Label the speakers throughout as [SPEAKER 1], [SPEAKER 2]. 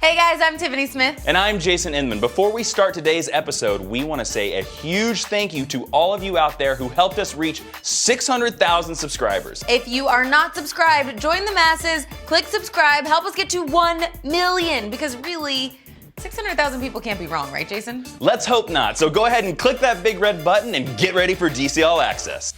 [SPEAKER 1] Hey guys, I'm Tiffany Smith.
[SPEAKER 2] And I'm Jason Inman. Before we start today's episode, we want to say a huge thank you to all of you out there who helped us reach 600,000 subscribers.
[SPEAKER 1] If you are not subscribed, join the masses, click subscribe, help us get to 1 million, because really, 600,000 people can't be wrong, right, Jason?
[SPEAKER 2] Let's hope not. So go ahead and click that big red button and get ready for DC All Access.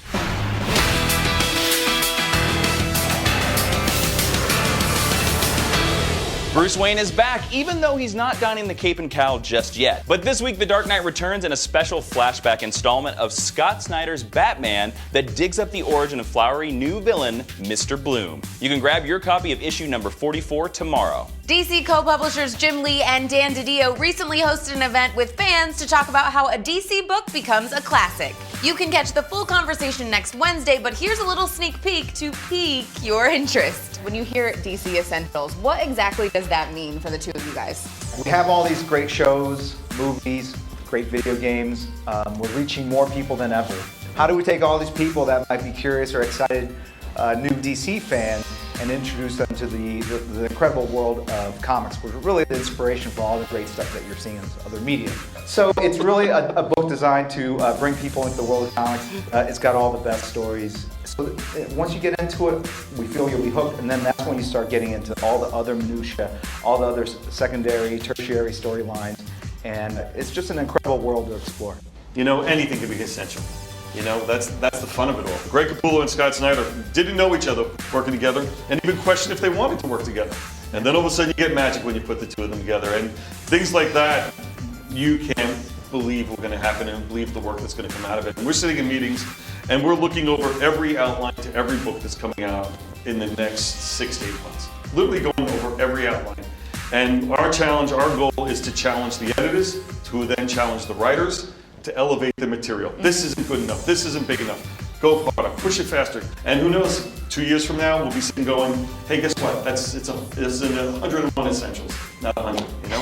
[SPEAKER 2] Bruce Wayne is back, even though he's not donning the cape and cowl just yet. But this week, The Dark Knight returns in a special flashback installment of Scott Snyder's Batman that digs up the origin of flowery new villain, Mr. Bloom. You can grab your copy of issue number 44 tomorrow.
[SPEAKER 1] DC co-publishers Jim Lee and Dan DiDio recently hosted an event with fans to talk about how a DC book becomes a classic. You can catch the full conversation next Wednesday, but here's a little sneak peek to pique your interest. When you hear DC Essentials, what exactly does that mean for the two of you guys?
[SPEAKER 3] We have all these great shows, movies, great video games. We're reaching more people than ever. How do we take all these people that might be curious or excited, new DC fan, and introduce them to the incredible world of comics, which is really the inspiration for all the great stuff that you're seeing in other media. So it's really a book designed to bring people into the world of comics. It's got all the best stories. So once you get into it, we feel you'll be hooked, and then that's when you start getting into all the other minutiae, all the other secondary, tertiary storylines, and it's just an incredible world to explore.
[SPEAKER 4] You know, anything can be essential. You know, that's the fun of it all. Greg Capullo and Scott Snyder didn't know each other working together and even questioned if they wanted to work together. And then all of a sudden you get magic when you put the two of them together. And things like that, you can't believe what's going to happen and believe the work that's going to come out of it. And we're sitting in meetings and we're looking over every outline to every book that's coming out in the next 6 to 8 months. Literally going over every outline. And our challenge, our goal is to challenge the editors, to then challenge the writers, to elevate the material. This isn't good enough. This isn't big enough. Go harder, push it faster. And who knows, 2 years from now, we'll be sitting going, hey, guess what? It's in 101 essentials, not 100, you know?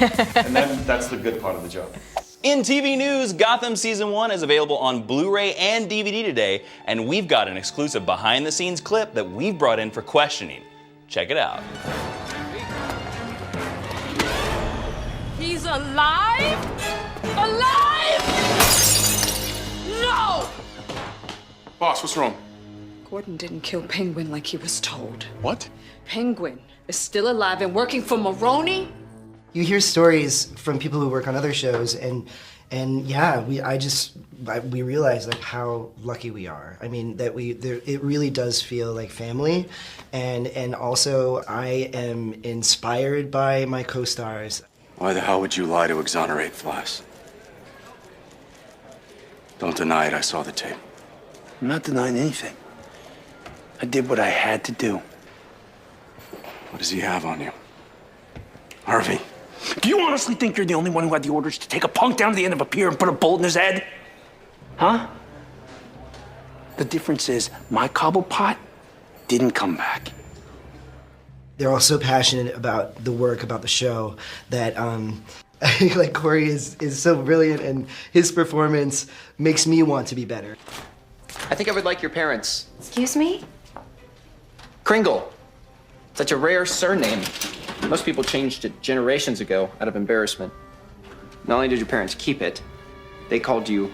[SPEAKER 4] And that's the good part of the job.
[SPEAKER 2] In TV news, Gotham Season 1 is available on Blu-ray and DVD today, and we've got an exclusive behind-the-scenes clip that we've brought in for questioning. Check it out.
[SPEAKER 5] He's alive? Alive? No!
[SPEAKER 6] Boss, what's wrong?
[SPEAKER 5] Gordon didn't kill Penguin like he was told.
[SPEAKER 6] What?
[SPEAKER 5] Penguin is still alive and working for Maroni?
[SPEAKER 7] You hear stories from people who work on other shows, and yeah, we realize like how lucky we are. I mean that it really does feel like family, and also I am inspired by my co-stars.
[SPEAKER 8] Why the hell would you lie to exonerate Flash? Don't deny it, I saw the tape.
[SPEAKER 9] I'm not denying anything. I did what I had to do.
[SPEAKER 8] What does he have on you? Harvey.
[SPEAKER 9] Do you honestly think you're the only one who had the orders to take a punk down to the end of a pier and put a bullet in his head? Huh? The difference is my Cobblepot didn't come back.
[SPEAKER 7] They're all so passionate about the work, about the show, that like Corey is so brilliant, and his performance makes me want to be better.
[SPEAKER 10] I think I would like your parents.
[SPEAKER 1] Excuse me?
[SPEAKER 10] Kringle. Such a rare surname. Most people changed it generations ago out of embarrassment. Not only did your parents keep it, they called you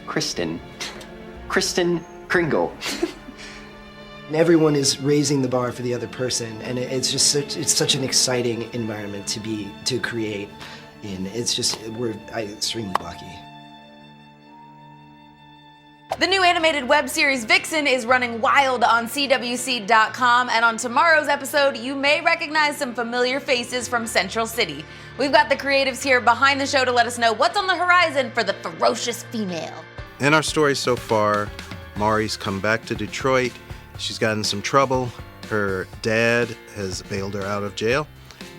[SPEAKER 10] Kristen. Kristen Kringle.
[SPEAKER 7] And everyone is raising the bar for the other person, and it's just such an exciting environment to create in. It's just we're extremely lucky.
[SPEAKER 1] The new animated web series Vixen is running wild on CWC.com, and on tomorrow's episode, you may recognize some familiar faces from Central City. We've got the creatives here behind the show to let us know what's on the horizon for the ferocious female.
[SPEAKER 11] In our story so far, Mari's come back to Detroit. She's gotten some trouble. Her dad has bailed her out of jail.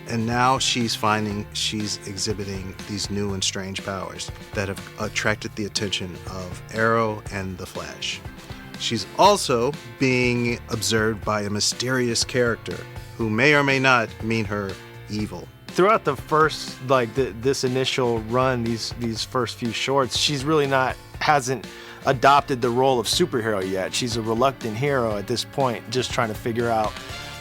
[SPEAKER 11] And now she's finding she's exhibiting these new and strange powers that have attracted the attention of Arrow and the Flash. She's also being observed by a mysterious character who may or may not mean her evil.
[SPEAKER 12] Throughout the first, this initial run, these first few shorts, she's really hasn't adopted the role of superhero yet. She's a reluctant hero at this point, just trying to figure out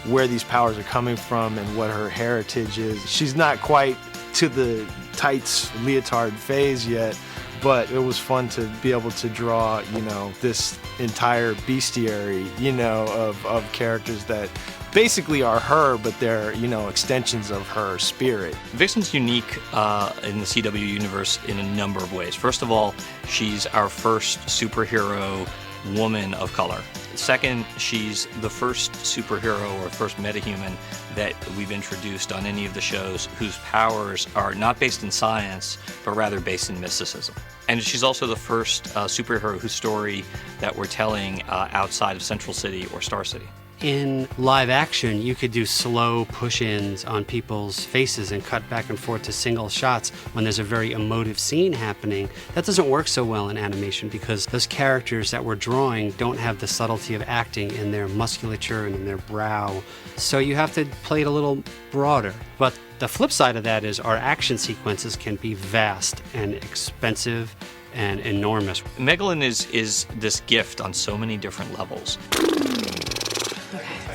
[SPEAKER 12] where these powers are coming from and what her heritage is. She's not quite to the tights leotard phase yet, but it was fun to be able to draw, you know, this entire bestiary, you know, of characters that basically are her, but they're, you know, extensions of her spirit.
[SPEAKER 13] Vixen's unique in the CW universe in a number of ways. First of all, she's our first superhero woman of color. Second, she's the first superhero or first metahuman that we've introduced on any of the shows whose powers are not based in science, but rather based in mysticism. And she's also the first superhero whose story that we're telling outside of Central City or Star City.
[SPEAKER 14] In live action, you could do slow push-ins on people's faces and cut back and forth to single shots when there's a very emotive scene happening. That doesn't work so well in animation because those characters that we're drawing don't have the subtlety of acting in their musculature and in their brow. So you have to play it a little broader. But the flip side of that is our action sequences can be vast and expensive and enormous.
[SPEAKER 13] Megalyn is this gift on so many different levels.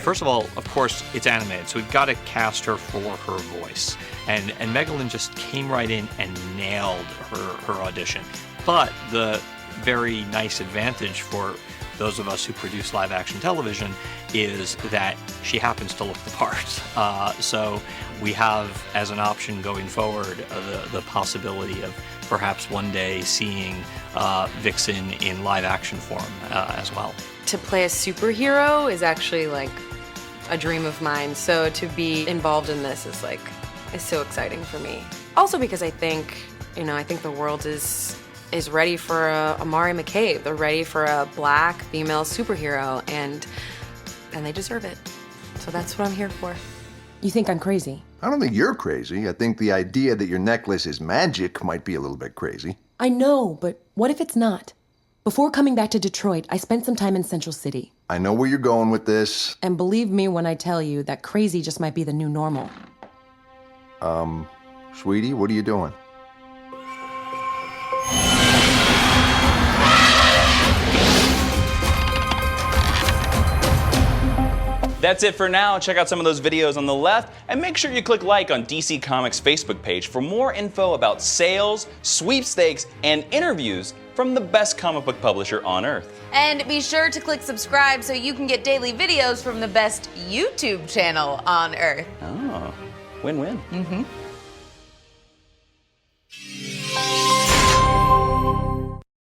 [SPEAKER 13] First of all, of course, it's animated, so we've got to cast her for her voice. And Megalyn just came right in and nailed her audition. But the very nice advantage for those of us who produce live action television is that she happens to look the part. So we have, as an option going forward, the possibility of perhaps one day seeing Vixen in live action form as well.
[SPEAKER 15] To play a superhero is actually like a dream of mine. So to be involved in this is so exciting for me. Also because I think the world is ready for a Mari McCabe. They're ready for a black female superhero and they deserve it. So that's what I'm here for.
[SPEAKER 16] You think I'm crazy?
[SPEAKER 17] I don't think you're crazy. I think the idea that your necklace is magic might be a little bit crazy.
[SPEAKER 16] I know, but what if it's not? Before coming back to Detroit, I spent some time in Central City.
[SPEAKER 17] I know where you're going with this.
[SPEAKER 16] And believe me when I tell you that crazy just might be the new normal.
[SPEAKER 17] Sweetie, what are you doing?
[SPEAKER 2] That's it for now. Check out some of those videos on the left, and make sure you click like on DC Comics' Facebook page for more info about sales, sweepstakes, and interviews from the best comic book publisher on Earth.
[SPEAKER 1] And be sure to click subscribe so you can get daily videos from the best YouTube channel on Earth.
[SPEAKER 2] Oh, win-win.